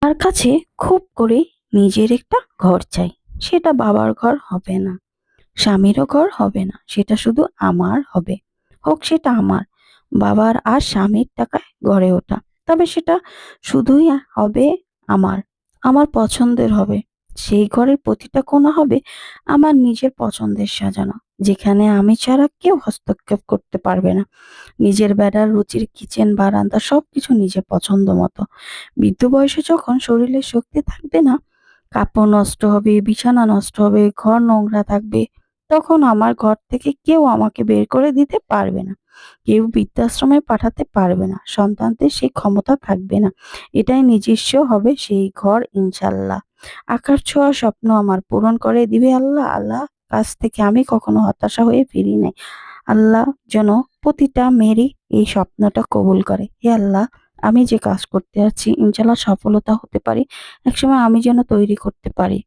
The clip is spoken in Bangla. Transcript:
আমার কাছে খুব করে নিজের একটা ঘর চাই। সেটা বাবার ঘর হবে না, স্বামীরও ঘর হবে না, সেটা শুধু আমার হবে। হোক সেটা আমার বাবার আর স্বামীর টাকায় গড়ে ওঠা, তবে সেটা শুধুই হবে আমার, আমার পছন্দের হবে। সেই ঘরের প্রতিটা কোণা হবে আমার নিজের পছন্দের সাজানো, যেখানে আমি ছাড়া কেউ হস্তক্ষেপ করতে পারবে না। নিজের বেড়ার রুচির কিচেন বারান্দা সবকিছু নিজের পছন্দ মতো। বৃদ্ধ বয়সে যখন শরীরে শক্তি থাকবে না, কাপড় নষ্ট হবে, বিছানা নষ্ট হবে, ঘর নোংরা থাকবে, তখন আমার ঘর থেকে কেউ আমাকে বের করে দিতে পারবে না। কেউ বৃদ্ধাশ্রমে পাঠাতে পারবে না। সন্তানদের সেই ক্ষমতা থাকবে না। এটাই নিজস্ব হবে সেই ঘর, ইনশাল্লাহ। আকাশ ছোঁয়া স্বপ্ন আমার পূরণ করে দিবে আল্লাহ। আল্লাহ কাছ থেকে আমি কখনো হতাশা হয়ে ফিরি নাই। আল্লাহ যেন প্রতিটা মেয়েরই এই স্বপ্নটা কবুল করে। হে আল্লাহ, আমি যে কাজ করতে যাচ্ছি ইনশাল্লাহ সফলতা হতে পারি। একসময় আমি যেন তৈরি করতে পারি।